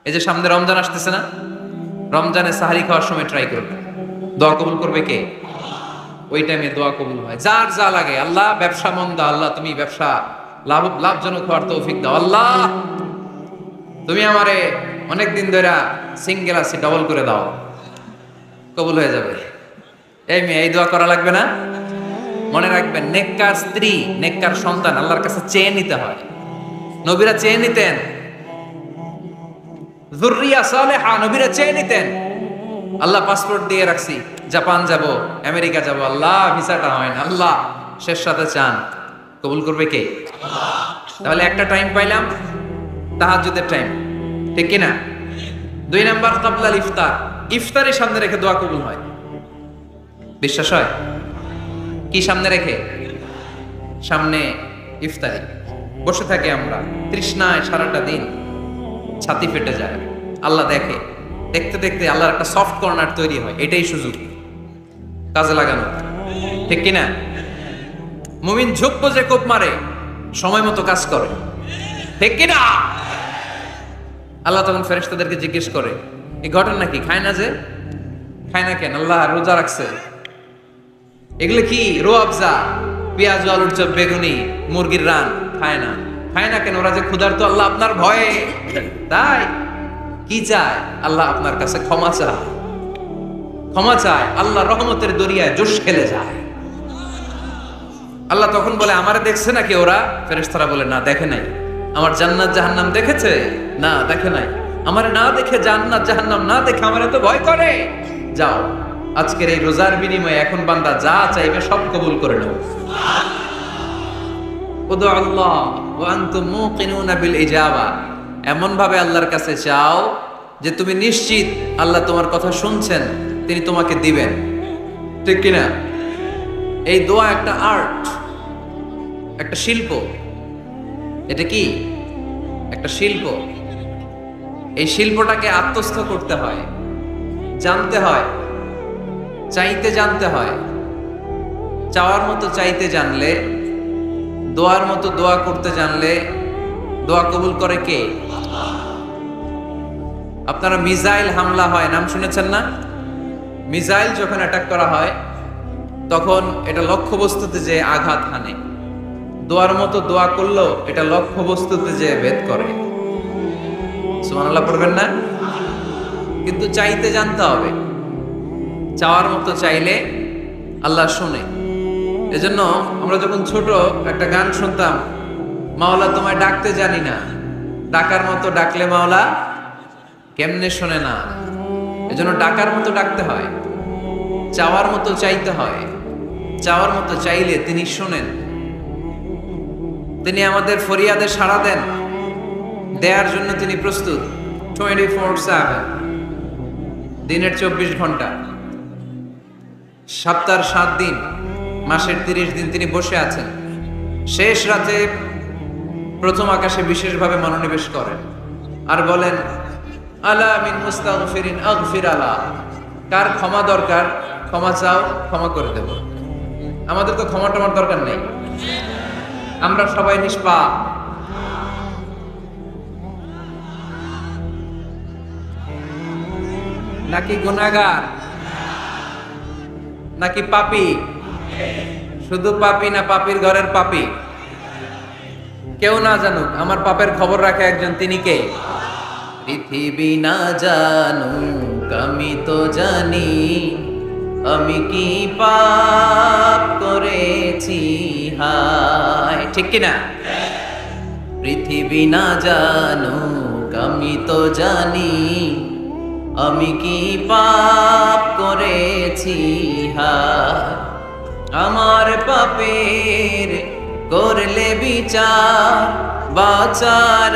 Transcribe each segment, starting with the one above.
এই যে সামনে রমজান আসতেছে না, রমজানে সাহারি খাওয়ার সময় ট্রাই করবে, দোয়া কবুল করবে কে? ওই টাইমে দোয়া কবুল হয়। যার যা লাগে, আল্লাহ ব্যবসা মন্দা, আল্লাহ তুমি ব্যবসা লাভজনক হওয়ার তৌফিক দাও, আল্লাহ তুমি আমারে অনেকদিন ধরে সিঙ্গেল আছি ডবল করে দাও, কবুল হয়ে যাবে। এই মেয়ে, এই দোয়া করা লাগবে না? মনে রাখবেন, নেককার স্ত্রী, নেককার সন্তান আল্লাহর কাছে চেয়ে নিতে হয়। নবীরা চেয়ে নিতেন, যুররিয়া সালেহা নবীরা চেয়ে নিতেন। আল্লাহ পাসপোর্ট দিয়ে রাখছি, জাপান যাব, আমেরিকা যাব, আল্লাহ ভিসাটা হয় না, আল্লাহ শেষ সাথে চান, কবুল করবে কে? তাহলে একটা টাইম পাইলাম, তাহাজ্জুদের টাইম, ঠিক কি না? 2 নাম্বার ক্বাবলাল ইফতার, ইফতারের সামনে রেখে দোয়া কবুল হয়। বিশ্বাস হয়? কি সামনে রেখে? সামনে ইফতারি। বসে থাকি আমরা তৃষ্ণায় সারাটা দিন, ছাতি ফেটে যায়, আল্লাহ দেখে, দেখতে দেখতে আল্লাহর একটা সফট কর্নার তৈরি হয়। এটাই সুযোগ কাজে লাগানো, ঠিক কিনা? মুমিন ঝুঁকবো যে কোপ মারে, সময় মতো কাজ করে, ঠিক কিনা? আল্লাহ তখন ফেরেশতাদেরকে জিজ্ঞেস করে, এই ঘটনা কি? খায় না যে? খায় না কেন? আল্লাহ রোজা রাখছে, এগুলো কি? রো আফজা, পেঁয়াজ, আলুর চপ, বেগুনি, মুরগির রান খায় না। খায় না কেন? ওরা যে ক্ষুধার্ত, আল্লাহ আপনার ভয়ে। তাই কি চায়? আল্লাহ আপনার কাছে ক্ষমা চায়, ক্ষমা চায়, আল্লাহ রহমতের দরিয়ায় জোশ খেলে যায়। আল্লাহ তখন বলে, আমারে দেখছে নাকি ওরা? ফেরেশতারা বলে, না দেখে নাই। আমার জান্নাত জাহান্নাম দেখেছে? না দেখে নাই। আমারে না দেখে, জান্নাত জাহান্নাম না দেখে আমারে তো ভয় করে। যাও, আজকের এই রোজার বিনিময়ে এখন বান্দা যা চাইবে সব কবুল করে নাও। উদু আল্লাহ ওয়া আনতুম মুকিনুনা বিল ইজাবা, এমন ভাবে আল্লাহর কাছে চাও যে তুমি নিশ্চিত আল্লাহ তোমার কথা শুনছেন, তিনি তোমাকে দিবেন, ঠিক কিনা? এই দোয়া একটা আর্ট, একটা শিল্প। এটা কি? একটা শিল্প। এই শিল্পটাকে আত্মস্থ করতে হয়, জানতে হয়, চাইতে জানতে হয়। চাওয়ার মতো চাইতে জানলে, দোয়ার মতো দোয়া করতে জানলে, দোয়া কবুল করে কে? আপনারা মিসাইল হামলা হয়, নাম শুনেছেন না? মিসাইল যখন অ্যাটাক করা হয়, তখন এটা লক্ষ্যবস্তুতে যে আঘাত হানে। দোয়ার মতো দোয়া করলেও এটা লক্ষ্যবস্তুতে যে ভেদ করে। সুবহানাল্লাহ পড়বেন না? কিন্তু চাইতে জানতে হবে। চাওয়ার মতো চাইলে আল্লাহ শুনে। এজন্য আমরা যখন ছোট একটা গান শুনতাম, মাওলা তোমায় ডাকতে জানি না, ডাকার মতো ডাকলে মাওলা কেমনে শোনে না। এজন্য ডাকার মতো ডাকতে হয়, চাওয়ার মতো চাইতে হয়। চাওয়ার মতো চাইলে তিনি শোনেন, তিনি আমাদের ফরিয়াদে সাড়া দেন, দেয়ার জন্য তিনি প্রস্তুত 24/7, দিনের 24 ঘন্টা, সপ্তাহের 7 দিন, মাসের 30 দিন তিনি বসে আছেন। শেষ রাতে প্রথম আকাশে বিশেষভাবে মনোনিবেশ করেন আর বলেন, আলা মিন মুস্তাগফিরিন আগফির আলা, কার ক্ষমা দরকার ক্ষমা চাও, ক্ষমা করে দেব। আমাদের তো ক্ষমা টমার দরকার নেই, আমরা সবাই নিষ্পাপ। নাকি গুনাহগার, নাকি পাপী? শুধু পাপী না পাপীর ঘরের পাপী? কেউ না জানুক, আমার পাপের খবর রাখে একজন, তিনি কে? পৃথিবী না জানুক আমি তো জানি, আমি কি পাপ করেছি হায়, ঠিক কিনা? পৃথিবী না জানুক আমি তো জানি, আমি কি পাপ করেছি হায়। আমার পাপের করলে বিচার, বাঁচার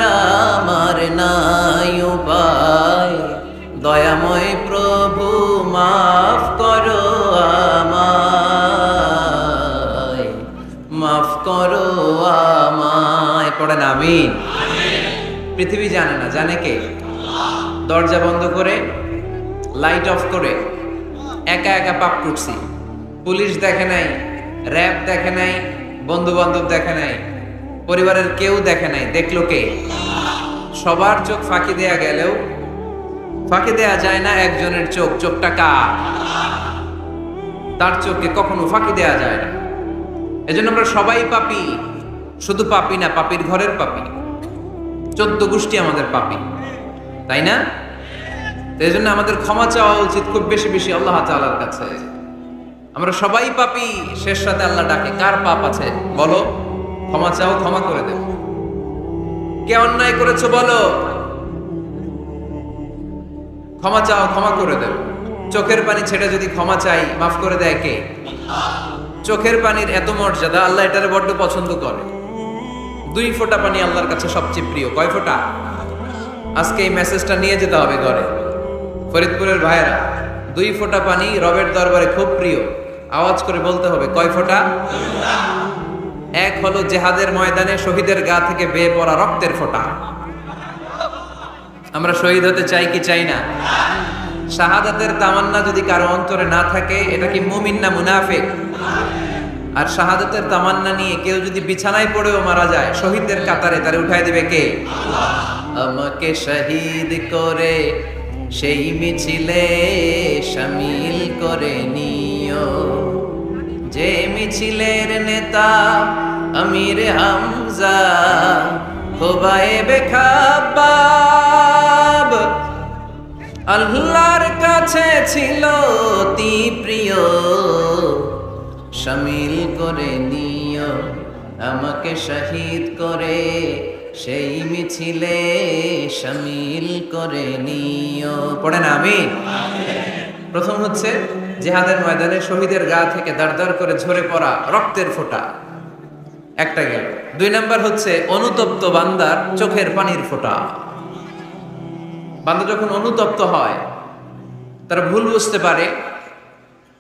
আমার নাই উপায়। দয়াময় প্রভু মাফ করো আমায়, মাফ করো আমায়। পড়েন আমিন। পৃথিবী জানে না, জানে কে? দরজা বন্ধ করে, লাইট অফ করে একা একা পাপ করছি। পুলিশ দেখে নাই, র্যাব দেখে নাই, বন্ধু বান্ধব দেখে নাই, পরিবারের কেউ দেখে নাই, দেখলো কে? সবার চোখ ফাঁকি দেয়া গেলেও ফাঁকি দেয়া যায় না একজনের চোখ। চোখটা কার? তার চোখকে কখনো ফাঁকি দেয়া যায় না। এজন্য আমরা সবাই পাপী। শুধু পাপী না, পাপীর ঘরের পাপী। 14 গোষ্ঠী আমাদের পাপী, তাই না? এই জন্য আমাদের ক্ষমা চাওয়া উচিত খুব বেশি বেশি আল্লাহ তাআলার কাছে। আমরা সবাই পাপী, শেষ রাতে আল্লাহ ডাকে, কার পাপ আছে বলো, ক্ষমা চাও, ক্ষমা করে দেব। কে অন্যায় করেছো বলো, ক্ষমা চাও, ক্ষমা করে দেব। চোখের পানি ছেড়ে যদি ক্ষমা চাই, মাফ করে দেয় কে? চোখের পানির এত মর্যাদা, আল্লাহ এটারে বড্ড পছন্দ করে। 2 ফোঁটা পানি আল্লাহর কাছে সবচেয়ে প্রিয়। কয় ফোঁটা? আজকে এই মেসেজটা নিয়ে যেতে হবে ঘরে। ফরিদপুরের ভাইয়েরা, 2 ফোঁটা পানি রবের দরবারে খুব প্রিয়। আওয়াজ করে বলতে হবে, কয় ফোঁটা? 1 হলো জিহাদের ময়দানে শহীদের গা থেকে বেয়ে পড়া রক্তের ফোঁটা। আমরা শহীদ হতে চাই কি চাই না? শাহাদাতের তামান্না যদি কারো অন্তরে না থাকে, এটা কি মুমিন না মুনাফিক? আর শাহাদাতের তামান্না নিয়ে কেউ যদি বিছানায় পড়েও মারা যায়, শহীদদের কাতারে তারে উঠাই দিবে কে? আমাকে শহীদ করে সেই মিছিলে শামিল করে নিও, যে মিছিলের নেতা আমির হামজা খোবায়েবে খাব্বাব। আল্লাহর কাছে ছিল অতি প্রিয়, শামিল করে নিও আমাকে শহীদ করে সেই মিছিলে শামিল করে নিও। পড়ে না আমিন? প্রথম হচ্ছে জিহাদের ময়দানে শহীদের গা থেকে দাঁড় দাঁড় করে ঝরে পড়া রক্তের ফোঁটা, একটা গেল। 2 নাম্বার হচ্ছে অনুতপ্ত বান্দার চোখের পানির ফোঁটা। বান্দা যখন অনুতপ্ত হয়, তারা ভুল বুঝতে পারে,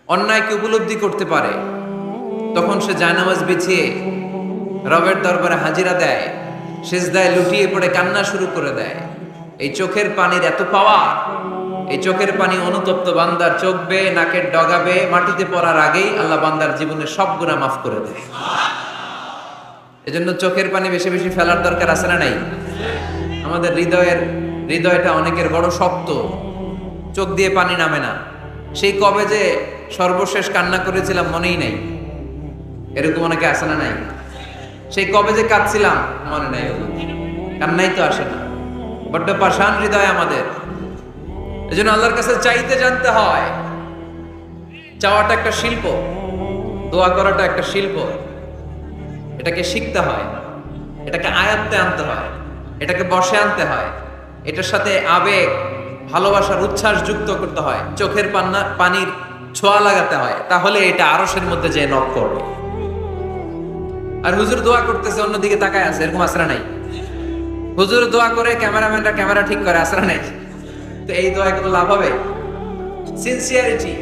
অন্যায়কে উপলব্ধি করতে পারে, তখন সে জায়নামাজ বিছিয়ে রবের দরবারে হাজিরা দেয়, সিজদায় লুটিয়ে পড়ে কান্না শুরু করে দেয়। এই চোখের পানির এত পাওয়ার, এই চোখের পানি অনুতপ্ত বান্দার চোখ বেয়ে নাকের ডগা বেয়ে মাটিতে পড়ার আগেই আল্লাহ বান্দার জীবনের সব গুনাহ মাফ করে দেয়। এজন্য চোখের পানি বেশি বেশি ফেলার দরকার আছে না নাই? আমাদের হৃদয়টা অনেকের বড় শক্ত, চোখ দিয়ে পানি নামে না। সেই কবে যে সর্বশেষ কান্না করেছিলাম মনেই নাই, এরকম অনেকে আসে না নাই? সেই কবে যে কাঁদছিলাম মনে নাই, কান্নাই তো আসে না। বড্ড পাষাণ হৃদয় আমাদের। এজন্য আল্লাহর কাছে চাইতে জানতে হয়। চাওয়াটা একটা শিল্প, দোয়া করাটা একটা শিল্প। এটাকে শিখতে হয়, এটাকে আয়ত্তে আনতে হয়, এটাকে বশে আনতে হয়, এটার সাথে আবেগ, ভালোবাসার উচ্ছ্বাস যুক্ত করতে হয়, চোখের পানির ছোঁয়া লাগাতে হয়, তাহলে এটা আরশের মধ্যে যে নক করবে। আর হুজুর দোয়া করতেছে, অন্যদিকে তাকায় আছে, এরকম আসরা নাই? হুজুর দোয়া করে ক্যামেরাম্যানরা ক্যামেরা ঠিক করে, আসরা নাই? তো এই দোয়া কোনো লাভ হবে? সিনসিয়ারিটি,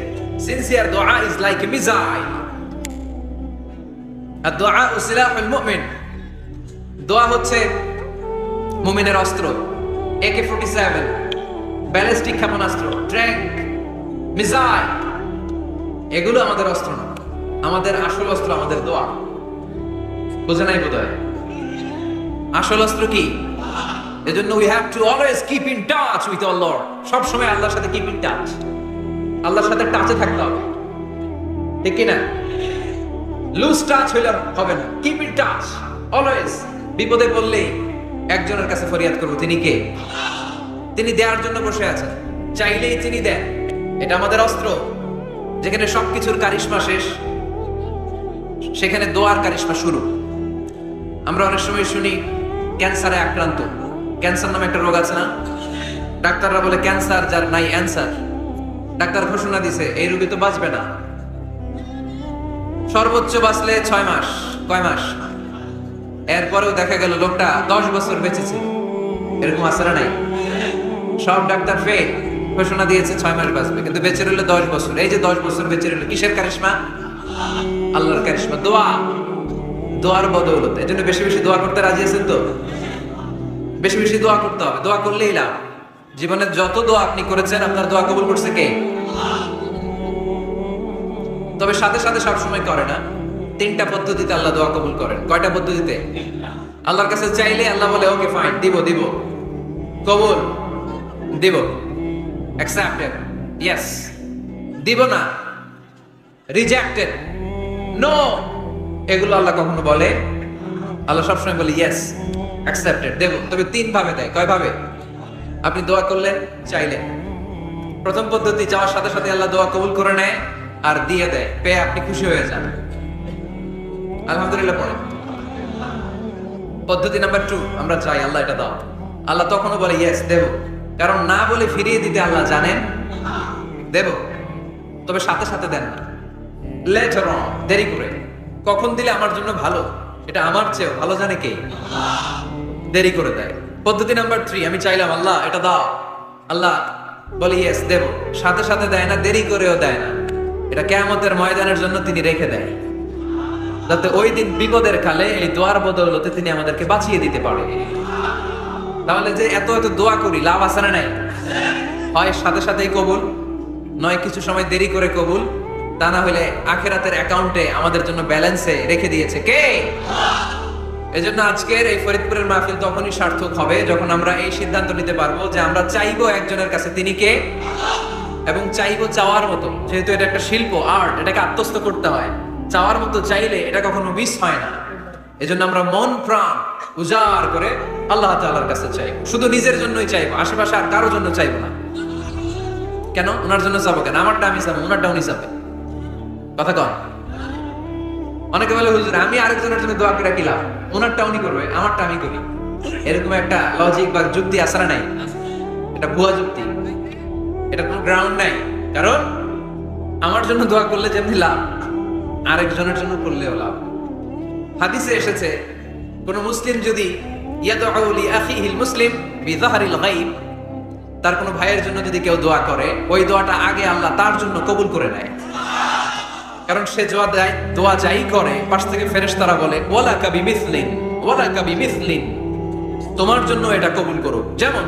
সিনসিয়ার দোয়া ইজ লাইক এ মিসাইল। আর দোয়া সিলাহুল মুমিন, দোয়া হচ্ছে মুমিনের অস্ত্র। AK-47 ব্যালিস্টিক ক্ষেপণাস্ত্র, ট্যাঙ্ক, মিসাইল, এগুলো আমাদের অস্ত্র না। আমাদের আসল অস্ত্র আমাদের দোয়া। বুঝে নাই বোধহয়? আসল অস্ত্র কি? এজন্য we have to always keep in touch with our Lord। সব সময় আল্লাহর সাথে keep in touch, আল্লাহর সাথে টাচে থাকতে হবে, ঠিক কি না? লুজ টাচ হইলে হবে না, keep in touch always। বিপদে পড়লে একজনের কাছে ফরিয়াদ করব, তিনি কে? তিনি দেওয়ার জন্য বসে আছেন, চাইলেই তিনি দেন। এটা আমাদের অস্ত্র। যেখানে সবকিছুর কারিশমা শেষ, সেখানে দোয়ার কারিশমা শুরু। আমরা অনেক সময় শুনি ক্যান্সারে আক্রান্ত। ক্যান্সার নামে একটা রোগ আছে না? ডাক্তাররা বলে ক্যান্সার যার নাই অ্যান্সার। ডাক্তার ঘোষণা দিছে এই রোগী তো বাঁচবে না, সর্বোচ্চ বাঁচলে 6 মাস। কয় মাস? এরপরেও দেখা গেল লোকটা 10 বছর বেঁচেছে। এরকম আছে না নাই? সব ডাক্তার ফেল, ঘোষণা দিয়েছে 6 মাস বাঁচবে, কিন্তু বেঁচে রইল 10 বছর। এই যে 10 বছর বেঁচে রইল, কিসের কারিশমা? আল্লাহর কারিশমা, দোয়া, দোয়ার বদৌলতে। এজন্য বেশি বেশি দোয়া করতে রাজি আছেন তো? বেশি বেশি দোয়া করতে হবে, দোয়া করলেই লাভ। জীবনে যত দোয়া আপনি করেছেন, আপনার দোয়া কবুল করছে কে? তবে সাথে সাথে সব সময় করে না। 3টা পদ্ধতিতে আল্লাহ দোয়া কবুল করেন। কয়টা পদ্ধতিতে? আল্লাহর কাছে চাইলে আল্লাহ বলে ওকে ফাইন, দিব দিব। কবুল, দিব, অ্যাকসেপ্টেড, ইয়েস, দিব না, রিজেক্টেড, নো, এগুলো আল্লাহ কখনো বলে? আল্লাহ সবসময় বলে ইয়েস, অ্যাকসেপ্টেড, দেব। তবে তিন ভাবে দেয়। কয় ভাবে? আপনি দোয়া করলেন, চাইলেন, প্রথম পদ্ধতি, চাওয়ার সাথে সাথে আল্লাহ দোয়া কবুল করে নেয় আর দিয়ে দেয়, পেয়ে আপনি খুশি হয়ে যান, আলহামদুলিল্লাহ পড়ে। পদ্ধতি নাম্বার 2, আমরা চাই আল্লাহ এটা দাও, আল্লাহ তখনও বলে ইয়েস, দেব। কারণ না বলে ফিরিয়ে দিতে আল্লাহ জানেন, দেব, তবে সাথে সাথে দেন না, লেটার অন, দেরি করে। কখন দিলে আমার জন্য ভালো, এটা আমার চেয়েও ভালো জানে কে? দেরি করে দেয়। পদ্ধতি নাম্বার 3, আমি চাইলাম আল্লাহ এটা দাও, আল্লাহ বলে ইয়েস, দেব, সাথে সাথে দেয় না, দেরি করেও দেয় না। এটা কিয়ামতের ময়দানের জন্য তিনি রেখে দেয়, যাতে ওই দিন বিপদের কালে এই দোয়ার বদৌলতে তিনি আমাদেরকে বাঁচিয়ে দিতে পারে। তাহলে যে এত এত দোয়া করি, লাভ আছে না নাই? হয় সাথে সাথেই কবুল, নয় কিছু সময় দেরি করে কবুল। তা না হলে আখিরাতের অ্যাকাউন্টে আমাদের জন্য ব্যালেন্সে রেখে দিয়েছে কে? এজন্য আজকের এই ফরিদপুরের মাহফিল তখনই সার্থক হবে যখন আমরা এই সিদ্ধান্ত নিতে পারবো যে আমরা চাইবো একজনের কাছে, তিনি কে? এবং চাইবো চাওয়ার মতো। যেহেতু এটা একটা শিল্প, আর্ট, এটাকে আত্মস্থ করতে হয়। চাওয়ার মতো চাইলে এটা কখনো মিস হয় না। এজন্য আমরা মন প্রাণ উজাড় করে আল্লাহ তাআলার কাছে চাইবো, শুধু নিজের জন্যই চাইবো, আশেপাশে আর কারোর জন্য চাইবো না। কেন? ওনার জন্য চাবো কেন? আমারটা আমি চাবো, ওনারটা উনি চাবে। কথা কন। অনেকে বলে হুজুর আমি আরেকজনের জন্য দোয়া করে কি লাভ? ওনারটা উনি করবে, আমারটা আমি করি। এরকম একটা লজিক বা যুক্তি আসলে নাই, এটা ভুয়া যুক্তি, এটা কোনো গ্রাউন্ড নাই। কারণ আমার জন্য দোয়া করলে যেমনি লাভ, আরেকজনের জন্য করলেও লাভ। হাদিসে এসেছে কোন মুসলিম যদি ইয়াদউ লি আখিহিল মুসলিম বিযাহরিল গায়ব, তার কোন ভাইয়ের জন্য যদি কেউ দোয়া করে, ওই দোয়াটা আগে আল্লাহ তার জন্য কবুল করে নেয়। কারণ সে দোয়া যাই করে, পাশ থেকে ফেরেশতারা বলে ওয়ালাকা বিমিসলিন, ওয়ালাকা বিমিসলিন, তোমার জন্য এটা কবুল করো। যেমন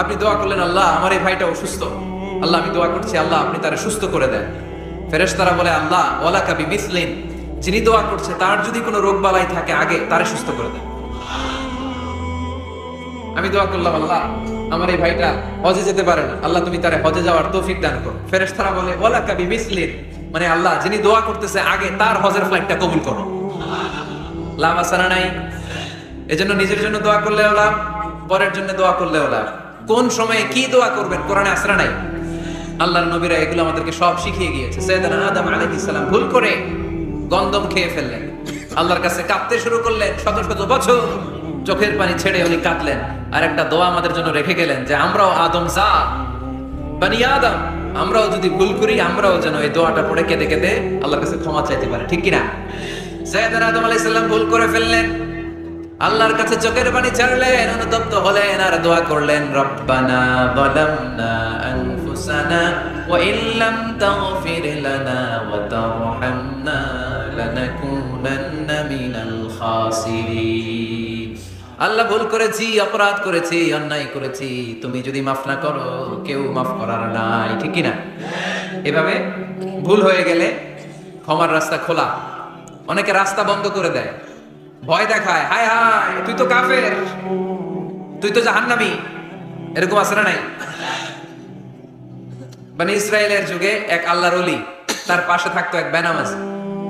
আপনি দোয়া করলেন আল্লাহ আমার এই ভাইটা অসুস্থ, আল্লাহ আমি দোয়া করছি আল্লাহ আপনি তারে সুস্থ করে দেন। ফেরেশতারা বলে আল্লাহ ওয়ালাকা বিমিসলিন, যিনি দোয়া করছে তার যদি কোনো রোগ বালাই থাকে আগে তারে সুস্থ করে দেন। আমি দোয়া করলাম আল্লাহ আমার এই ভাইটা হজে যেতে পারে না, আল্লাহ তুমি তারে হজে যাওয়ার তৌফিক দান করো। ফেরেশতারা বলে ওয়ালাকা বিমিসলিন, মানে আল্লাহ যিনি দোয়া করতেছে আগে তার হজের ফ্লাইটটা কবুল করো। লাভ আছে না নাই? এজন্য নিজের জন্য দোয়া করলেও লাভ, পরের জন্য দোয়া করলেও লাভ। কোন সময়ে কি দোয়া করবেন কোরআনে আছে না নাই? আল্লাহর নবীরা এগুলো আমাদেরকে সব শিখিয়ে গিয়েছে। সাইয়েদনা আদম আলাইহিস সালাম ভুল করে গন্ধম খেয়ে ফেললেন, আল্লাহর কাছে কাঁদতে শুরু করলেন, শত শত বছর চোখের পানি ছেড়ে উনি কাঁদলেন। আর একটা দোয়া আমাদের জন্য রেখে গেলেন যে আমরাও আদম বানি আদম, আমরাও যদি ভুল করি আমরাও যেন এই দোয়াটা পড়ে কেঁদে কেঁদে আল্লাহর কাছে ক্ষমা চাইতে পারি, ঠিক কিনা? সাইয়েদনা আদম আলাইহিস সালাম ভুল করে ফেললেন, আল্লাহর কাছে চোখের পানি ছাড়লেন, অনুতপ্ত হলেন আর দোয়া করলেন রব্বানা যালামনা আনফুসানা ওয়া ইল্লাম তাগফির লানা ওয়া তারহামনা লানাকুনান্না মিনাল খাসিরিন। আল্লাহ ভুল করেছি, অপরাধ করেছি, অন্যায় করেছি, তুমি যদি মাফ না করো কেউ মাফ করার নাই, ঠিক কিনা? এভাবে ভুল হয়ে গেলে ক্ষমার রাস্তা খোলা। অনেকে রাস্তা বন্ধ করে দেয়, ভয় দেখায়, হায় হায় তুই তো কাফের, তুই তো জাহান্নামী, এরকম আছে না নাই? বনি ইসরায়েলের যুগে এক আল্লাহর ওলি, তার পাশে থাকতো এক বেনামাজি।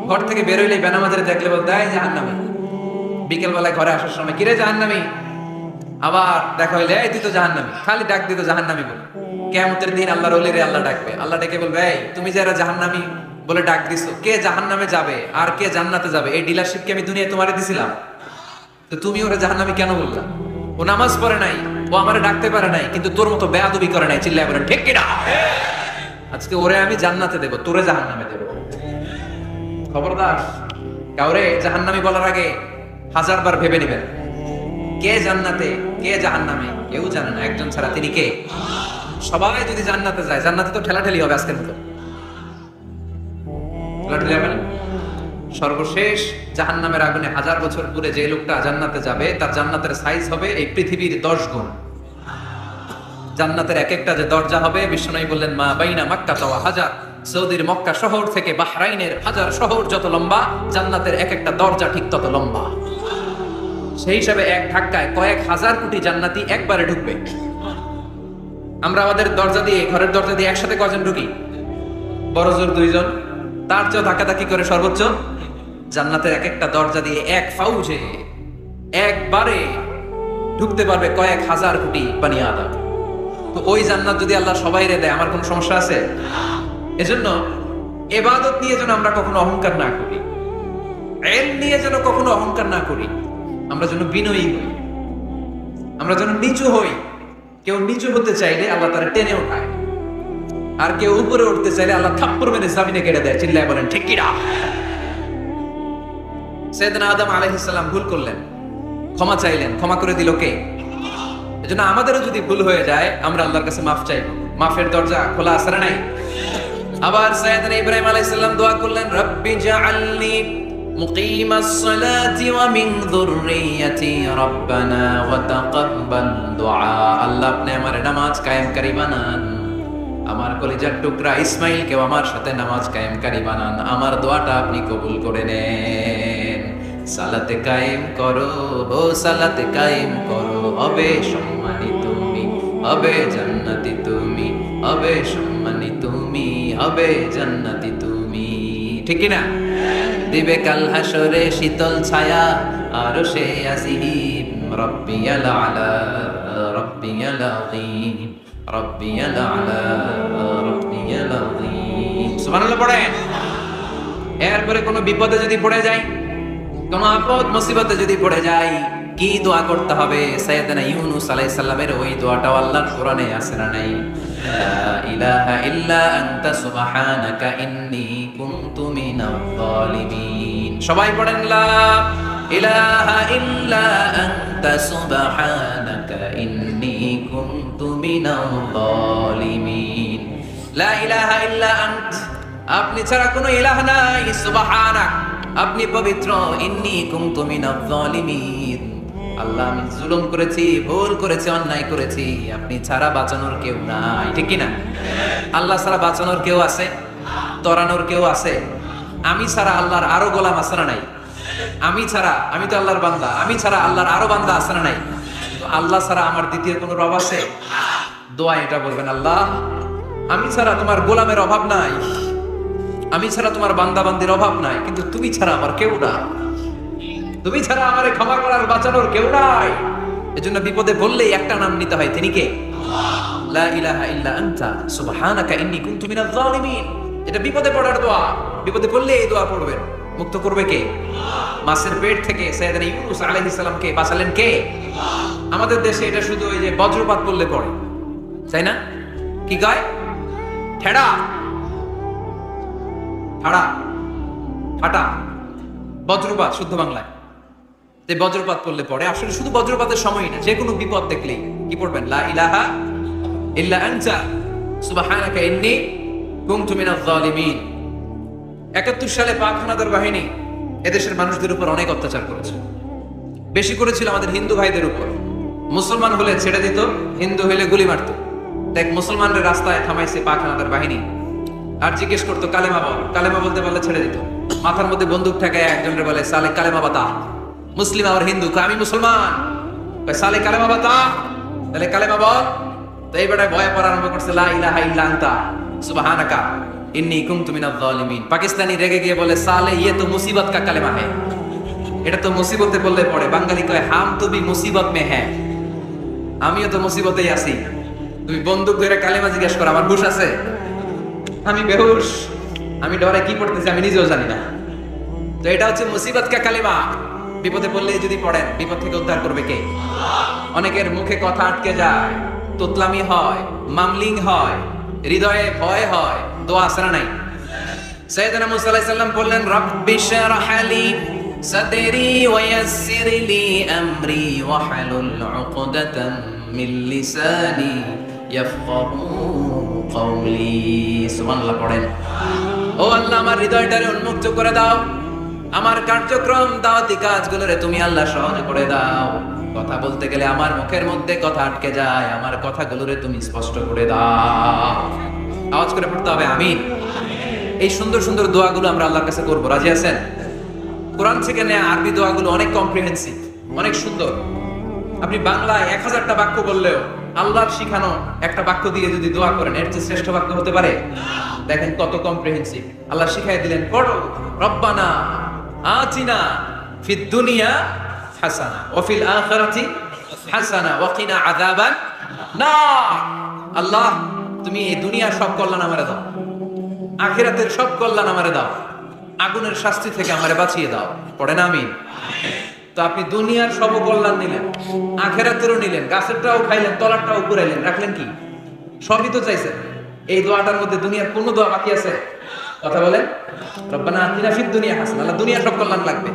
ঘর থেকে বের হইলেই বেনামাজির দেখলে বলতে হয় জাহান্নামী। বিকেল বেলায় ঘরে আসার সময় কিরে জাহান্নামী, আবার দেখা হইলে এই তুই তো জাহান্নামী, খালি ডাক দিত জাহান্নামী বলে। কিয়ামতের দিন আল্লাহর ওলিরে আল্লাহ ডাকবে, আল্লাহ ডেকে বলবে এই তুমি যারা জাহান্নামী বলে ডাক দিছো, কে জাহান্নামে যাবে আর কে জান্নাতে যাবে এই ডিলারশিপ কি আমি দুনিয়ায় তোমারে দিছিলাম? তো তুমি ওরে জাহান্নামী কেন বললা? ও নামাজ পড়ে নাই, ও আমারে ডাকতে পারে নাই, কিন্তু তোর মতো বেয়াদবি করে নাই, চিল্লায় বলেন ঠিক কিনা? আজকে ওরে আমি জান্নাতে দেব, তোরে জাহান্নামে দেব। খবরদার, কাউরে জাহান্নামী বলার আগে 1000 বার ভেবে নেবেন। কে জান্নাতে কে জাহান্নামে কেউ জানে না, একজন ছাড়া, তিনি কে? সবাই যদি জান্নাতে যায়, জান্নাতে তো ঠেলাঠেলি হবে আজকের মতো। সর্বশেষ জাহান্নামের আগুনে 1000 বছর পরে যে লোকটা জান্নাতে যাবে তার জান্নাতের সাইজ হবে এই পৃথিবীর 10 গুণ। জান্নাতের এক একটা যে দরজা হবে, বিশ্বনবী বললেন মা বাইনা মাক্কা ওয়া হাজার, সৌদির মক্কা শহর থেকে বাহরাইনের হাজার শহর যত লম্বা, জান্নাতের এক একটা দরজা ঠিক তত লম্বা। সেই হিসাবে এক ধাক্কায় কয়েক হাজার কোটি জান্নাতি একবারে ঢুকবে। আমরা আমাদের দরজা দিয়ে, ঘরের দরজা দিয়ে একসাথে কজন ঢুকি? বড় জোর 2 জন, তার চেয়ে ধাক্কাধাক্কি করে সর্বোচ্চ জান্নাতের এক একটা দরজা দিয়ে এক ফাউজে একবারে ঢুকতে পারবে কয়েক হাজার কোটি বানি আদম। তো ওই জান্নাত যদি আল্লাহ সবাইরে দেয়, আমার কোনো সমস্যা আছে? এজন্য ইবাদত নিয়ে যেন আমরা কখনো অহংকার না করি, ইলম নিয়ে যেন কখনো অহংকার না করি, আমরা যেন বিনয়ী হই, আমরা যেন নিচু হই। কেউ নিচু হতে চাইলে আল্লাহ তারা টেনে ওঠায়, আর কেউ উপরে উঠতে চাইলে আল্লাহ থাপ্পড় মেরে জমিনে কেটে দেয়। চিল্লায় বলেন ঠিক কি না? সাইয়েদনা আদম আলাইহিস সালাম ভুল করলেন, ক্ষমা চাইলেন, ক্ষমা করে দিল কে? এজন্য আমাদেরও যদি ভুল হয়ে যায় আমরা আল্লাহর কাছে মাফ চাইব, মাফের দরজা খোলা আছে না নাই? আবার সাইয়েদনা ইব্রাহিম আলাইহিস সালাম দোয়া করলেন, রব্বি জাআলনি মুকিমাস সালাতি ওয়া মিন যুররিয়াতি রব্বানা ওয়া তাকাব্বাল দুআ। আল্লাহ আপনি আমার নামাজ কায়েমকারী বানান, আমার কলিজার টুকরা ইসমাইলকেও আমার সাথে নামাজ কায়েমকারী বানান, আমার দোয়াটা আপনি কবুল করে নেন। সালাতে কায়েম করো, ও সালাতে কায়েম করো, হবে সম্মানী তুমি, হবে জান্নাতি তুমি, হবে সম্মানী তুমি, হবে জান্নাতি তুমি। ঠিক কি না? দিবে কাল হাসরে শীতল ছায়া আরশে আজিম, রব্বিয়াল আলা রব্বিয়াল আযীম, রব্বিয়াল আলা রব্বিয়াল আযীম। সুবহানাল্লাহ পড়েন। এরপরে কোনো বিপদে যদি পড়ে যায়, কোন আপদ মুসিবতে যদি পড়ে যায়, কি দোয়া করতে হবে? সাইয়েদনা ইউনূস আলাইহিস সালামের ওই দোয়াটাও আল্লাহর কোরআনে আছে না নাই? লা ইলাহা ইল্লা আনতা সুবহানাকা ইন্নী কুনতু মিনাজ জালিমিন। সবাই পড়েন, লা ইলাহা ইল্লা আনতা সুবহানাকা ইন্নী কুনতু মিনাজ জালিমিন। লা ইলাহা ইল্লা আনত, আপনি ছাড়া কোনো ইলাহ নাই, সুবহানাক, আপনি পবিত্র, ইন্নী কুনতু মিনাজ জালিমিন, আল্লাহ আমি জুলুম করেছি, ভুল করেছি, অন্যায় করেছি, আপনি ছাড়া বাঁচানোর কেউ নাই। ঠিক কি না? আল্লাহ ছাড়া বাঁচানোর কেউ আছে? তরানোর কেউ আছে? আমি ছাড়া আল্লাহর আরো গোলাম আছে না নাই? আমি ছাড়া, আমি তো আল্লাহর বান্দা, আমি ছাড়া আল্লাহর আরো বান্দা আছে না নাই? তো আল্লাহ ছাড়া আমার দ্বিতীয় কোনো রব আছে? দোয়া এটা বলবেন, আল্লাহ আমি ছাড়া তোমার গোলামের অভাব নাই, আমি ছাড়া তোমার বান্দা বান্দির অভাব নাই, কিন্তু তুমি ছাড়া আমার কেউ না, তুমি ছাড়া আমারে ক্ষমা করার বাঁচানোর কেউ নাই। এজন্য বিপদে বললেই একটা নাম নিতে হয়, তিনি কে? লা ইলাহা ইল্লা আনতা সুবহানাকা ইন্নী কুনতু মিনাজ জালিমিন। এটা বিপদে পড়ার দোয়া, বিপদে পড়লে এই দোয়া পড়বেন। মুক্ত করবে কে? মাছের পেট থেকে সাইয়েদনা ইউনূস আলাইহিস সালামকে বাঁচালেন কে? আমাদের দেশে এটা শুধু ওই যে বজ্রপাত পড়লে পড়ে, তাই না? কি কয়? ঠেড়া, ফাড়া, ফাটা, বজ্রপাত শুদ্ধ বাংলায়। যে বজ্রপাত পড়লে পড়ে, আসলে শুধু বজ্রপাতের সময় না, যে কোনো বিপদ দেখলেই কি পড়বেন? লা ইলাহা ইল্লা আনতা সুবহানাকা ইন্নী কুনতু মিনাজ জালিমিন। 71 সালে পাক হানাদার বাহিনী এদেশের মানুষদের উপর অনেক অত্যাচার করেছে, বেশি করেছিল আমাদের হিন্দু ভাইদের উপর। মুসলমান হলে ছেড়ে দিত, হিন্দু হলে গুলি মারত। দেখ, মুসলমানদের রাস্তায় থামাইছে পাক হানাদার বাহিনী, আর জিজ্ঞেস করতো কালেমা বল, কালেমা বলতে পারলে ছেড়ে দিত। মাথার মধ্যে বন্দুক ঠেকায় একজনের বলে, সালে কালেমা বাতা। মুসলিম আর হিন্দু, আমি মুসলমান, সালে কালেমা বাতা, তাহলে কালেমা বল। তো এই বেটায় ভয় পড়া আরম্ভ করছে, লা ইলাহা ইল্লা আনতা সুবহানাকা ইন্নী কুনতু মিনাজ জালিমিন। পাকিস্তানি রেগে গিয়ে বলে, সালে ইয়ে তো মুসিবত কা কালেমা হ্যায়, এটা তো মুসিবতে বললে পড়ে। বাঙালি কয়, হাম তো ভি মুসিবত মে হ্যায়, আমিও তো মুসিবতেই আছি। তুমি বন্দুক ধরে কালেমা জিজ্ঞেস করো, আমার হুশ আছে? আমি বেহুশ, আমি ডরে কি পড়তেছি আমি নিজেও জানি না। তো এটা হচ্ছে মুসিবত কা কালেমা। বিপদে পড়লে যদি পড়েন, বিপদ থেকে উদ্ধার করবে কে? অনেকের মুখে কথা আটকে যায়, তোতলামি হয়, মামলিং হয়, হৃদয়ে ভয় হয়, দোয়া আছে না নাই? সাইয়েদনা মুসা আলাইহিস সালাম বললেন, রাব্বি শরহ লি সাদরি ওয়া ইয়াসসির লি আমরি ওয়াহলুল উকদাতাম মিন লিসানি ইয়াফকাহু কওলি। সুবহানাল্লাহ পড়েন। ও আল্লাহ, আমার হৃদয়টারে উন্মুক্ত করে দাও, আমার কার্যক্রম দাওয়াতি কাজগুলোরে তুমি আল্লাহ সহজ করে দাও। কথা বলতে গেলে আমার মুখের মধ্যে কথা আটকে যায়, আমার কথাগুলোরে তুমি স্পষ্ট করে দাও। আওয়াজ করে পড়তে হবে আমিন। এই সুন্দর সুন্দর দোয়াগুলো আমরা আল্লাহর কাছে করব, রাজি আছেন? কোরআন থেকে নেয়া আরবি দোয়াগুলো অনেক কম্প্রিহেন্সিভ, অনেক সুন্দর। আপনি বাংলায় 1000টা বাক্য বললেও আল্লাহর শিখানো একটা বাক্য দিয়ে যদি দোয়া করেন এর চেয়ে শ্রেষ্ঠ বাক্য হতে পারে? দেখেন কত কম্প্রিহেন্সিভ। আল্লাহ শিখাই দিলেন, পড়ো রব্বানা আতিনা ফিদ দুনিয়া হাসানা ওয়া ফিল আখিরাতি হাসানা ওয়া কিনা আযাবান নার। আল্লাহ তুমি এই দুনিয়ার সব কল্যাণ আমারে দাও, আখিরাতের সব কল্যাণ আমারে দাও, আগুনের শাস্তি থেকে আমারে বাঁচিয়ে দাও। পড়েন আমিন। তো আপনি দুনিয়ার সব কল্যাণ নিলেন, আখিরাতেরও নিলেন, গাছেরটাও খাইলেন, তলারটাও পুরাইলেন, রাখলেন কি? সবই তো চাইছেন। এই দোয়াটার মধ্যে দুনিয়ার কোন দোয়া বাকি আছে? কথা বলেন। রব্বানা আতিনা ফিদ দুনিয়া হাসানা, আল্লাহ দুনিয়ার সব কল্যাণ লাগবে।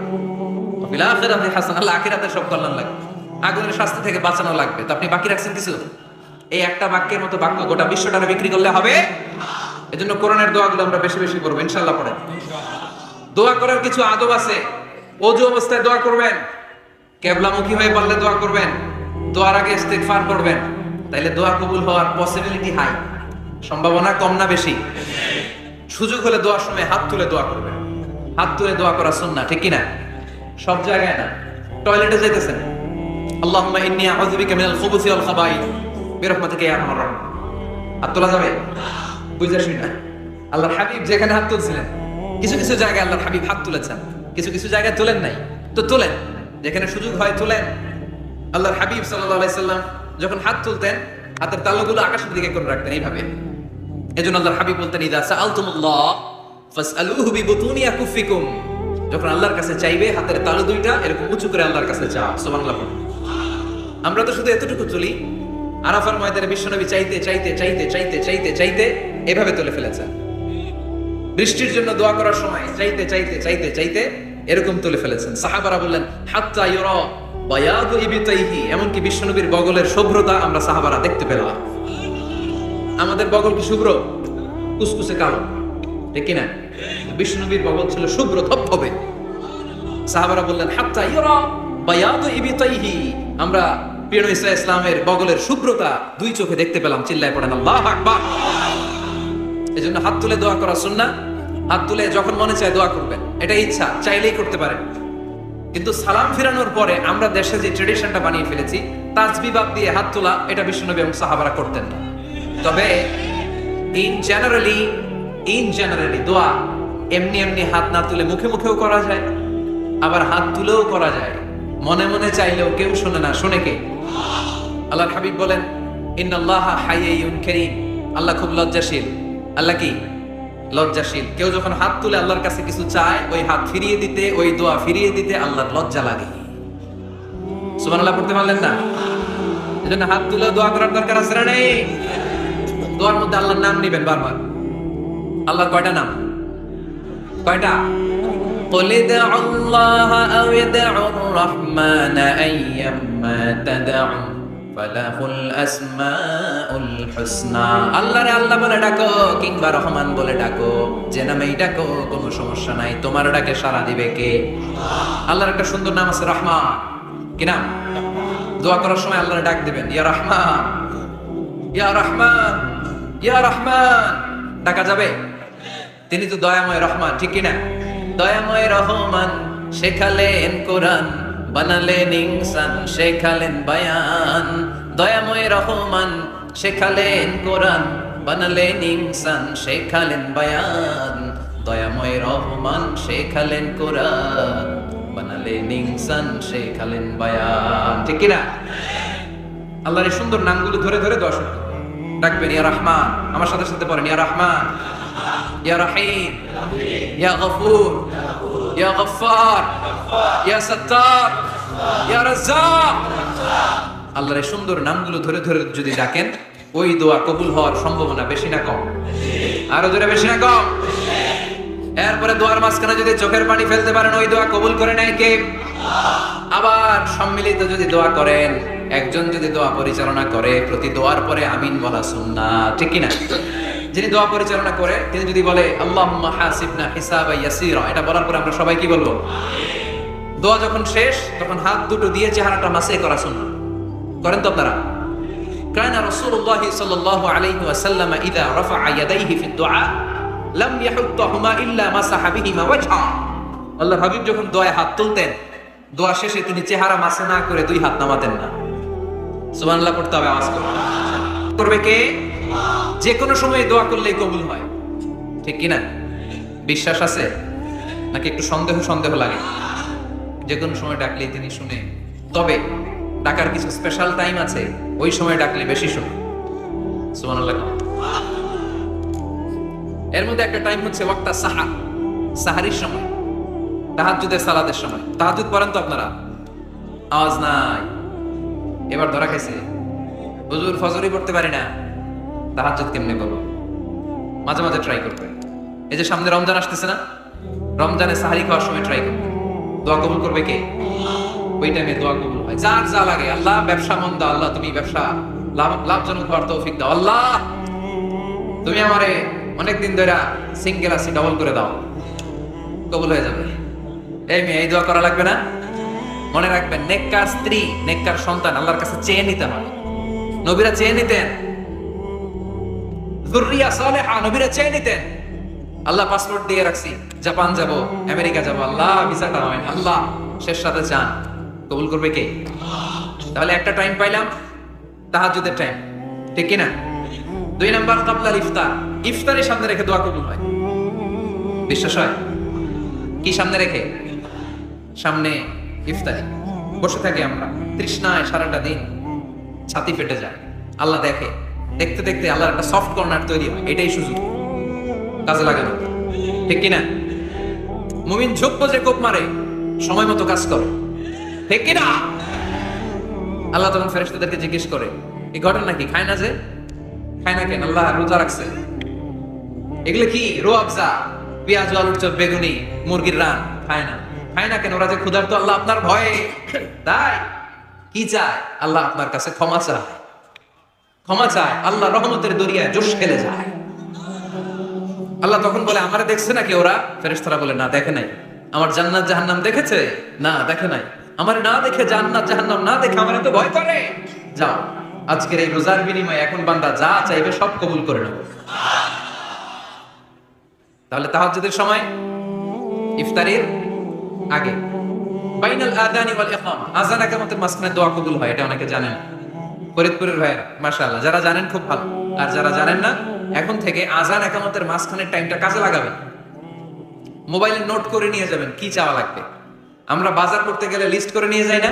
ওয়া ফিল আখিরাতি হাসানা, আল্লাহ আখিরাতের সব কল্যাণ লাগবে, আগুনের শাস্তি থেকে বাঁচানো লাগবে। তো আপনি বাকি রাখছেন কিছু? এই একটা বাক্যের মতো বাক্য গোটা বিশ্বটারে বিক্রি করলে হবে? এজন্য কোরআনের দোয়াগুলো আমরা বেশি বেশি করবো, ইনশাআল্লাহ। পড়েন। দোয়া করার কিছু আদব আছে। ওযু অবস্থায় দোয়া করবেন, কিবলামুখী হয়ে পারলে দোয়া করবেন, দোয়ার আগে ইস্তিগফার করবেন, তাইলে দোয়া কবুল হওয়ার পসিবিলিটি হাই, সম্ভাবনা কম না বেশি? সুযোগ হলে দোয়ার সময় হাত তুলে দোয়া করবেন। হাত তুলে দোয়া করা সুন্নাহ, ঠিক কি না? সব জায়গায় না। টয়লেটে যাইতেছেন, আল্লাহুম্মা ইন্নী আউযু বিকা মিনাল খুবুসি ওয়াল খাবাইথ বিরহমাতিকা ইয়া আরহামার রাহিমিন। হাত তোলা যাবে? বুঝাসি না। আল্লাহর হাবিব যেখানে হাত তুলছিলেন, কিছু কিছু জায়গায় আল্লাহর হাবিব হাত তুলেছেন, কিছু কিছু জায়গায় তুলেন নাই। তো তুলেন, যেখানে সুযোগ হয় তুলেন। আল্লাহর হাবিব সাল্লাল্লাহু আলাইহি সাল্লাম যখন হাত তুলতেন, হাতের তালুগুলো আকাশের দিকে করে রাখতেন এইভাবে। এজন্য আল্লাহর হাবিব বলতেন, ইযা সাআলতুমুল্লাহ ফাসআলুহু বিবুতুনি আকুফিকুম। যখন আল্লাহর কাছে চাইবে, হাতের তালু দুইটা এরকম উঁচু করে আল্লাহর কাছে চাও। সুবহানাল্লাহ। আমরা তো শুধু এতটুকু তুলি। আরাফার ময়দানে বিশ্বনবী চাইতে চাইতে চাইতে চাইতে চাইতে চাইতে এভাবে তুলে ফেলেছেন। বৃষ্টির জন্য দোয়া করার সময় চাইতে চাইতে চাইতে চাইতে এরকম তুলে ফেলেছেন। সাহাবারা বললেন, হাত্তা ইউরা বায়াদু ইবতাইহি, এমনকি বিশ্বনবীর বগলের শুভ্রতা আমরা সাহাবারা দেখতে পেলাম। আমাদের বগল কি শুভ্র? কুসকুসে কালো, ঠিক কি না? বিশ্বনবীর বগল ছিল শুভ্র ধবধবে। সাহাবারা বললেন, হাত্তা ইউরা বায়াদু ইবতাইহি, আমরা প্রিয় নবী সাল্লাল্লাহু আলাইহি ওয়াসাল্লামের বগলের শুভ্রতা দুই চোখে দেখতে পেলাম। চিল্লায় পড়েন আল্লাহু আকবার। এজন্য হাত তুলে দোয়া করা সুন্নাহ। হাত তুলে যখন মনে চায় দোয়া করবেন, এটা ইচ্ছা, চাইলেই করতে পারেন। কিন্তু সালাম ফিরানোর পরে আমরা দেশে যে ট্রেডিশনটা বানিয়ে ফেলেছি, তাসবিহ বাদ দিয়ে হাত তোলা, এটা বিশ্বনবী এবং সাহাবারা করতেন না। তবে ইন জেনারেলি দোয়া এমনি এমনি হাত না তুলে মুখে মুখেও করা যায়, আবার হাত তুলেও করা যায়। মনে মনে চাইলেও কেউ শোনে না, শোনে কে? আল্লাহর হাবিব বলেন, ইন্নাল্লাহা হাইয়্যুন কারীম, আল্লাহ খুব লজ্জাশীল। আল্লাহ কি? লজ্জাশীল। কেউ যখন হাত তুলে আল্লাহর কাছে কিছু চায়, ওই হাত ফিরিয়ে দিতে, ওই দোয়া ফিরিয়ে দিতে আল্লাহর লজ্জা লাগে। সুবহানাল্লাহ পড়তে পারলেন না? এজন্য হাত তুলে দোয়া করার দরকার আছে না নেই? দোয়ার মধ্যে আল্লাহর নাম নেবেন বারবার। আল্লাহর কয়টা নাম? কয়টা? قل ادعوا الله أو ادعوا الرحمن أيما تدعوا فله الأسماء الحسنى। আল্লাহরে আল্লাহ বলে ডাকো কিংবা রহমান বলে ডাকো, যে নামেই ডাকো কোনো সমস্যা নাই, তোমার ডাকে সাড়া দিবে কে? আল্লাহর একটা সুন্দর নাম আছে রহমান। কি নাম? দোয়া করার সময় আল্লাহরে ডাক দিবেন, ইয়া রহমান, ইয়া রহমান, ইয়া রহমান। ডাকা যাবে? তিনি তো দয়াময় রহমান, ঠিক কি না? দয়াময় রহমান শেখালেন কোরআন, বানালেন ইনসান, শেখালেন বায়ান। দয়াময় রহমান শেখালেন কোরআন, বানালেন ইনসান, শেখালেন বায়ান। দয়াময় রহমান শেখালেন কোরআন, বানালেন ইনসান, শেখালেন বায়ান। ঠিক কি না? আল্লাহর এই সুন্দর নামগুলো ধরে ধরে দোয়া শুরু ডাকবেন। ইয়া রহমান, আমার সাথে সাথে পড়েন, ইয়া রহমান, ইয়া রহিম, ইয়া গফুর, ইয়া গফফার, ইয়া সাত্তার, ইয়া রাজ্জাক। আল্লাহর এই সুন্দর নামগুলো ধরে ধরে যদি ডাকেন, ওই দোয়া কবুল হওয়ার সম্ভাবনা বেশি না কম? আরো জোরে, বেশি না কম? এরপরে দোয়ার মাঝখানে যদি চোখের পানি ফেলতে পারেন, ওই দোয়া কবুল করে নেয় কে? আবার সম্মিলিত যদি দোয়া করেন, একজন যদি দোয়া পরিচালনা করে, প্রতি দোয়ার পরে আমিন বলা সুন্নাহ, ঠিক কি না? যিনি দোয়া পরিচালনা করে তিনি যদি বলে আল্লাহুম্মা হাসিবনা হিসাবান ইয়াসীরা, এটা বলার পরে আমরা সবাই কি বলবো? দোয়া যখন শেষ তখন হাত দুটো দিয়ে চেহারাটা মাসে করা সুন্নাহ। করেন তো আপনারা? কানা রাসূলুল্লাহ সাল্লাল্লাহু আলাইহি ওয়াসাল্লাম ইযা রাফা'a ইয়াদাইহি ফি দুআ লাম ইয়াহুত্তাহুমা ইল্লা মাসাহা বিহিমা ওয়াজহা। আল্লাহর হাবিব যখন দোয়ায় হাত তুলতেন, দোয়া শেষে তিনি চেহারা মাসে না করে দুই হাত নামাতেন না। সুবহানাল্লাহ পড়তে হবে, আওয়াজ করে। করবে কে? যে কোনো সময় দোয়া করলেই কবুল হয়, ঠিক কিনা? বিশ্বাস আছে নাকি একটু সন্দেহ সন্দেহ লাগে? যে কোনো সময় ডাকলেই তিনি শুনে, তবে ডাকার কিছু স্পেশাল টাইম আছে, ওই সময় ডাকলে বেশি শুনে। সুবহানাল্লাহ। এর মধ্যে একটা টাইম হচ্ছে ওয়াক্তা সাহার, সাহারির সময়, তাহাজ্জুদের সালাতের সময়। তাহাজ্জুদ পড়েন তো আপনারা? আওয়াজ নাই। এবার ধরা খাইছে, হুজুর ফজরই পড়তে পারি না, তাহাজ্জুদ কেমনে করব? মাঝে মাঝে ট্রাই করবেন। এই যে সামনে রমজান আসতেছে না, রমজানে সাহারি খাওয়ার সময় ট্রাই করবেন। দোয়া কবুল করবে কে? ওই টাইমে দোয়া কবুল হয়। যার যা লাগে, আল্লাহ ব্যবসা মন্দা, আল্লাহ তুমি ব্যবসা লাভজনক হওয়ার তৌফিক দাও, আল্লাহ তুমি আমারে অনেকদিন ধরে সিঙ্গেল আছি, ডাবল করে দাও, কবুল হয়ে যাবে। এই মেয়ে, এই দোয়া করা লাগবে না? মনে রাখবেন, নেককার স্ত্রী, নেককার সন্তান আল্লাহর কাছে চেয়ে নিতে হয়। নবীরা চেয়ে নিতেন, যুররিয়া সালেহা নবীরা চেয়ে নিতেন। আল্লাহ পাসপোর্ট দিয়ে রাখছি, জাপান যাব, আমেরিকা যাব, আল্লাহ ভিসাটা হয় না, আল্লাহ শেষ সাথে চান, কবুল করবে কে? তাহলে একটা টাইম পাইলাম, তাহাজ্জুদের টাইম, ঠিক কিনা? 2 নাম্বার ক্বাবলাল ইফতার, ইফতারের সামনে রেখে দোয়া কবুল হয়। বিশ্বাস হয়? কি সামনে রেখে? সামনে ইফতারি বসে থাকি আমরা, তৃষ্ণায় সারাটা দিন, ছাতি ফেটে যায়। আল্লাহ দেখে, দেখতে দেখতে আল্লাহর একটা সফট কর্নার তৈরি হয়। এটাই সুযোগ, কাজে লাগানো, ঠিক কিনা? মুমিন ঝোঁক যে কোপ মারে, সময় মতো কাজ করে, ঠিক কিনা? আল্লাহ তখন ফেরেশতাদেরকে জিজ্ঞেস করে, এই ঘটনা কি? খায় না যে? খায় না কেন? আল্লাহ রোজা রাখছে। এগুলো কি? রোয়াবজা, পেঁয়াজ, আলুর চপ, বেগুনি, মুরগির রান, খায় না। খায় না কেন? ওরা যে ক্ষুধার্ত, আল্লাহ আপনার ভয়ে। তাই কি চায়? আল্লাহ আপনার কাছে ক্ষমা চায়, ক্ষমা চায়। আল্লাহ রহমতের দরিয়ায় জোশ খেলে যায়। আল্লাহ তখন বলে, আমারে দেখছে নাকি ওরা? ফেরেশতারা বলে, না দেখে নাই। আমার জান্নাত জাহান্নাম দেখেছে? না দেখে নাই। আমারে না দেখে, জান্নাত জাহান্নাম না দেখে আমারে তো ভয় করে। যাও, আজকের এই রোজার বিনিময়ে এখন বান্দা যা চাইবে সব কবুল করে নেব। তাহলে তাহাজ্জুদের সময়, ইফতারের আগে, বাইনাল আযানি ওয়াল ইকামা, আযান ইকামতের মাঝখানে দোয়া কবুল হয়। এটা অনেকে জানেন। ফরিদপুরের ভাইরা মাশাআল্লাহ, যারা জানেন খুব ভালো, আর যারা জানেন না, এখন থেকে আযান ইকামতের মাঝখানের টাইমটা কাজে লাগাবেন। মোবাইলে নোট করে নিয়ে যাবেন কি চাওয়া লাগবে। আমরা বাজার করতে গেলে লিস্ট করে নিয়ে যাই না?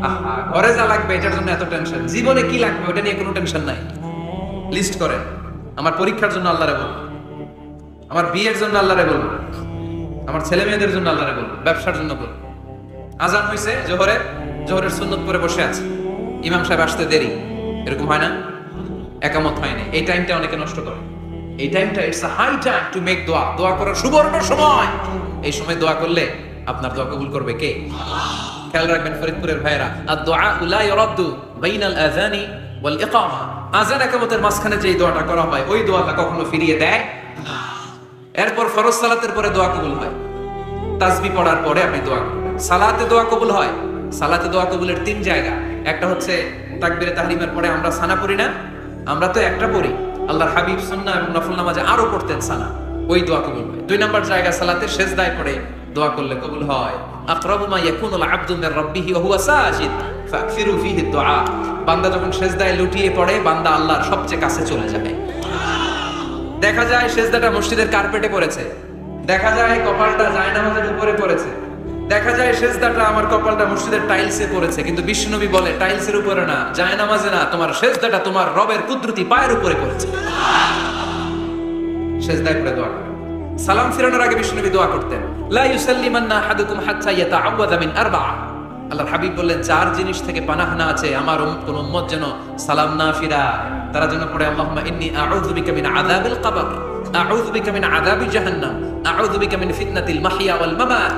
আহা, ঘরে যা লাগবে এটার জন্য এত টেনশন, জীবনে কি লাগবে ওটা নিয়ে কোনো টেনশন নাই। লিস্ট করেন। আমার পরীক্ষার জন্য আল্লাহরে বলবো, আমার বিয়ের জন্য আল্লাহরে বলবো, আমার ছেলে মেয়েদের জন্য আল্লাহরে বলবো, ব্যবসার জন্য বলবো। আজান হইছে জোহরের সুন্নত পরে বসে আছে, ইমাম সাহেব আসতে দেরি, এরকম হয় না? একামত হয় না, এই টাইমটা অনেকে নষ্ট করে। এই টাইমটা it's a high time to make দোয়া, দোয়া করার সুবর্ণ সময়। এই সময় দোয়া করলে আপনার দোয়া কবুল করবে কে? খেয়াল রাখবেন ফরিদপুরের ভাইরা, আদ-দুআ লা ইউরাদ্দু বাইনাল আযানি ওয়াল ইকামা, আযান ইকামতের মাঝখানে যে দোয়াটা করা হয় ওই দোয়াটা কখনো ফিরিয়ে দেয় না। এরপর ফরজ সালাতের পরে দোয়া কবুল হয়, তাসবিহ পড়ার পরে আপনি দোয়া করবেন। সালাতে দোয়া কবুল হয়, সালাতে দোয়া কবুলের 3 জায়গা। একটা হচ্ছে তাকবীরে তাহরিমের পরে আমরা সানা পড়ি না, আমরা তো একটা পড়ি, আল্লাহর হাবিব সুন্নাহ এবং নফল নামাজে আরো পড়তেন সানা, ওই দোয়া কবুল হয়। 2 নাম্বার জায়গা সালাতে সেজদায় পড়ে দোয়া করলে কবুল হয়। আকরাবু মা ইয়াকুনুল আবদু মির রাব্বিহি ওয়া হুয়া সাজিদ ফাকসিরু ফীহি দুআ, বান্দা যখন সেজদায় লুটিয়ে পড়ে বান্দা আল্লাহর সবচেয়ে কাছে চলে যায়। দেখা যায় সেজদাটা মসজিদের কার্পেটে পড়েছে, দেখা যায় কপালটা জায়নামাজের উপরে পড়েছে, দেখা যায় সেজদাটা আমার কপালটা মসজিদের টাইলসে পড়েছে, কিন্তু বিশ্বনবী বলে টাইলসের উপরে না, জায়নামাজে না, তোমার সেজদাটা তোমার রবের কুদরতি পায়ের উপরে পড়েছে। সেজদায় পড়ে দোয়া করেন। সালাম ফিরানোর আগে বিশ্বনবী দোয়া করতেন, লা ইউসাল্লিমান্না আহাদুকুম হাত্তা ইয়াতাআওয়াযা মিন আরবা'a, আল্লাহর হাবিব বললেন 4 জিনিস থেকে পানাহ না আছে আমার কোন উম্মত যেন সালাম না ফিরায়। তারা যেন পড়ে, আল্লাহুম্মা ইন্নী আউযু বিকা মিন আযাবিল কবর, আউযু বিকা মিন আযাবি জাহান্নাম, আউযু বিকা মিন ফিতনাতিল মাহইয়া ওয়াল মামাত,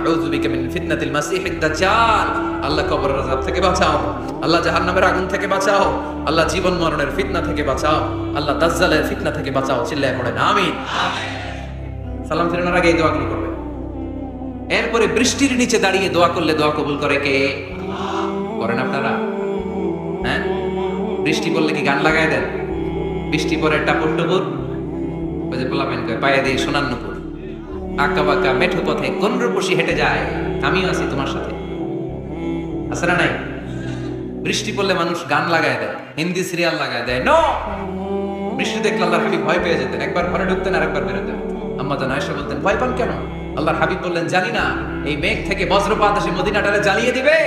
আউযু বিকা মিন ফিতনাতিল মাসিহিদ দাজ্জাল। আল্লাহ কবরের আযাব থেকে বাঁচাও, আল্লাহ জাহান্নামের আগুন থেকে বাঁচাও, আল্লাহ জীবন মরণের ফিতনা থেকে বাঁচাও, আল্লাহ দাজ্জালের ফিতনা থেকে বাঁচাও। চিল্লায়ে পড়েন আমিন। সালাম ফিরানোর আগে এই দোয়াগুলো করবে। এরপরে বৃষ্টির নিচে দাঁড়িয়ে দোয়া করলে দোয়া কবুল করে কে? করেন আপনারা? হ্যাঁ, বৃষ্টি পড়লে কি গান লাগায় দেন? বৃষ্টি পরে টাপুর টুপুর, ওই যে পোলাপেন কয় পায়ে দিয়ে সোনার নুপুর, আঁকা বাঁকা মেঠো পথে কোন রূপসী হেঁটে যায়, আমিও আছি তোমার সাথে, আছে না নাই? বৃষ্টি পড়লে মানুষ গান লাগায় দেয়, হিন্দি সিরিয়াল লাগায় দেয়। নো, বৃষ্টি দেখলে আল্লাহর হাবিব ভয় পেয়ে যেতেন, একবার ঘরে ঢুকতেন আর একবার বেরোতেন। আম্মা জান আয়েশা বলতেন, ভয় পান কেন? আল্লাহর হাবিব বললেন, জানি না এই মেঘ থেকে বজ্রপাত এসে মদিনাটারে জ্বালিয়ে দিবে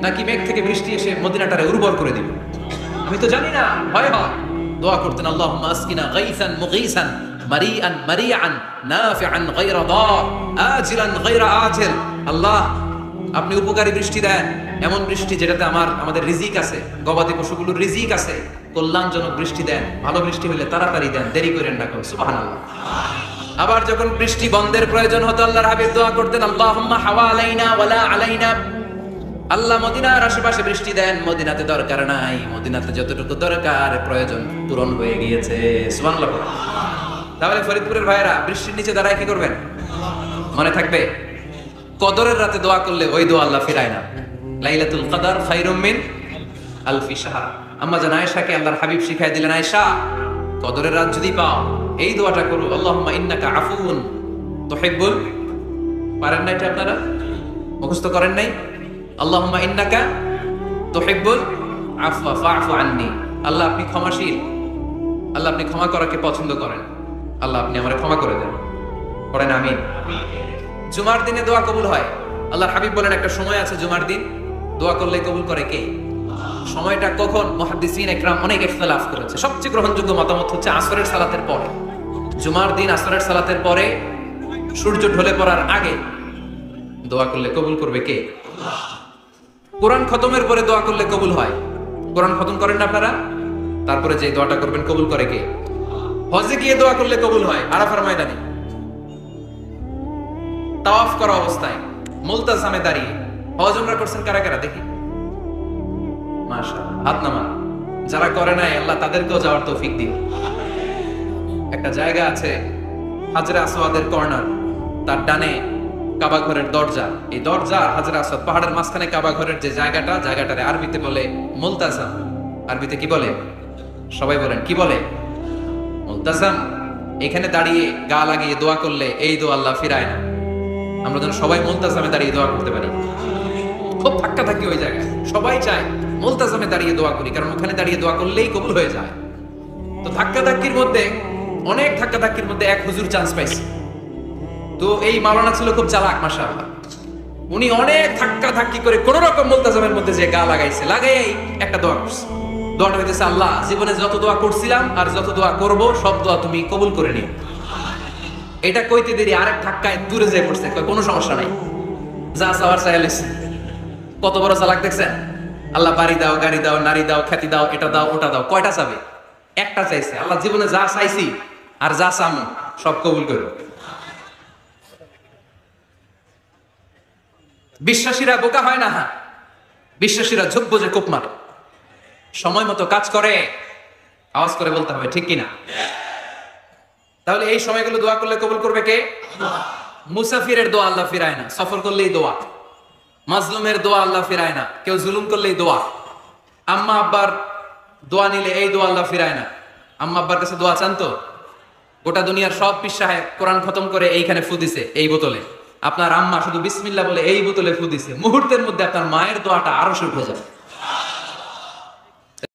নাকি মেঘ থেকে বৃষ্টি এসে মদিনাটারে উর্বর করে দিবে, আমি তো জানি না, ভয় হয়। দোয়া করতেন, আল্লাহুম্মা আসকিনা গাইসান মুগীসান মারিআন মারিআন নাফিআন গায়রা দার আজিলান গায়রা আজিল। আল্লাহ, আপনি উপকারী বৃষ্টি দেন, এমন বৃষ্টি যেটাতে আমাদের রিজিক আছে, গবাদি পশুগুলোর রিজিক আছে। কল্যাণজনক বৃষ্টি দেন, ভালো বৃষ্টি হলে তাড়াতাড়ি দেন, দেরি করেন না। সুবহানাল্লাহ। আবার যখন বৃষ্টি বন্ধের প্রয়োজন হতো, আল্লাহর হাবিব দোয়া করতেন, আল্লাহুম্মা হাওয়ালাইনা ওয়ালা আলাইনা। আল্লাহ, মদিনার আশেপাশে বৃষ্টি দেন, মদিনাতে দরকার নাই, মদিনাতে যতটুকু দরকার প্রয়োজন পূরণ হয়ে গিয়েছে। সুবহানাল্লাহ। তাহলে ফরিদপুরের ভাইয়েরা বৃষ্টির নিচে দাঁড়ায় কি করবেন? মনে থাকবে, কদরের রাতে দোয়া করলে ওই দোয়া আল্লাহ ফিরায় না। লাইলাতুল কদর খায়রুম মিন আলফি শাহর। আম্মা জান আয়েশাকে আল্লাহর হাবিব শিখাই দিলেন, আয়েশা, কদরের রাত যদি পাও এই দোয়াটা করো, আল্লাহুম্মা ইন্নাকা আফুউন তুহিব্বুল। পারেন না এটা? আপনারা মুখস্থ করেন নাই? আল্লাহুম্মা ইন্নাকা তুহিব্বুল আফওয়া ফা'ফু আন্নি। আল্লাহ, আপনি ক্ষমাশীল, আল্লাহ আপনি ক্ষমা করাকে পছন্দ করেন, আল্লাহ আপনি আমারে ক্ষমা করে দেন। পড়েন আমিন। জুমার দিনে দোয়া কবুল হয়। আল্লাহর হাবিব বলেন, একটা সময় আছে জুমার দিন দোয়া করলে কবুল করে কে? সময়টা কখন? মুহাদ্দিসিন ইকরাম অনেক ইখতিলাফ করেছে। সবচেয়ে গ্রহণযোগ্য মতামত হচ্ছে আসরের সালাতের পরে। জুমার দিন আসরের সালাতের পরে সূর্য ঢলে পড়ার আগে দোয়া করলে কবুল করবে কে? কোরআন খতমের পরে দোয়া করলে কবুল হয়। কোরআন খতম করেন না আপনারা? তারপরে যে দোয়াটা করবেন কবুল করে কে? হজে গিয়ে দোয়া করলে কবুল হয়, আরাফার ময়দানে তাওয়াফ করা অবস্থায় মুলতাজামে দাঁড়িয়ে। হজ উমরা করছেন কারা কারা দেখি? মাশাআল্লাহ, হাত নামান। যারা করে নাই আল্লাহ তাদেরকেও যাওয়ার তৌফিক দিন। একটা জায়গা আছে হাজরে আসওয়াদের কর্নার, তার ডানে কাবা ঘরের দরজা। এই দরজা আর হাজরে আসওয়াদ পাহাড়ের মাঝখানে কাবা ঘরের যে জায়গাটারে আরবিতে বলে মুলতাজাম। আরবিতে কি বলে? সবাই বলেন, কি বলে? মুলতাজাম। এখানে দাঁড়িয়ে গা লাগিয়ে দোয়া করলে এই দোয়া আল্লাহ ফিরায় না। আমরা যেন সবাই মুলতাজামে দাঁড়িয়ে দোয়া করতে পারি। খুব ধাক্কা থাকি ওই জায়গায়, সবাই চায় মুলতাজামে দাঁড়িয়ে দোয়া করি, কারণ ওখানে দাঁড়িয়ে দোয়া করলেই কবুল হয়ে যায়। তো ধাক্কা ধাক্কির মধ্যে, অনেক ধাক্কা ধাক্কির মধ্যে এক হুজুর চান্স পাইছে। তো এই মাওলানা ছিল খুব চালাক, মাশাআল্লাহ। উনি অনেক ধাক্কা ধাক্কি করে কোন রকম মুলতাজামের মধ্যে যে গা লাগাইছে, লাগাই একটা দোয়া করছে। দোয়াটা হইতেছে, আল্লাহ, জীবনে যত দোয়া করছিলাম আর যত দোয়া করব সব দোয়া তুমি কবুল করে নিও। এটা কইতে দেরি আরেক ধাক্কায় দূরে যেয়ে পড়ছে, কোনো সমস্যা নাই, যা চাওয়ার চাইলেছে। কত বড় চালাক দেখছেন? আল্লাহ বাড়ি দাও, গাড়ি দাও, নারী দাও, খ্যাতি দাও, এটা দাও, ওটা দাও। কয়টা চাবে? একটা চাইছে। আল্লাহ, জীবনে যা চাইছি আর যা চামু সব কবুল করো। বিশ্বাসীরা বোকা হয় না, বিশ্বাসীরা ঝুঁকবো যে কোপ মারে। সময় মতো কাজ করে, আওয়াজ করে বলতে হবে, ঠিক কিনা? তাহলে এই সময়গুলো দোয়া করলে কবুল করবে কে? মুসাফিরের দোয়া আল্লাহ ফিরায় না, সফর করলেই দোয়া। মাজলুমের দোয়া আল্লাহ ফিরায় না, কেউ জুলুম করলেই দোয়া। আম্মা আব্বার দোয়া নিলে এই দোয়া আল্লাহ ফিরায় না। আম্মা আব্বার কাছে দোয়া চান তো? গোটা দুনিয়ার সব পীর সাহেব কোরআন খতম করে এইখানে ফু দিছে এই বোতলে, আপনার আম্মা শুধু বিসমিল্লাহ বলে এই বোতলে ফু দিছে, মুহূর্তের মধ্যে আপনার মায়ের দোয়াটা আরো উঠে যাবে।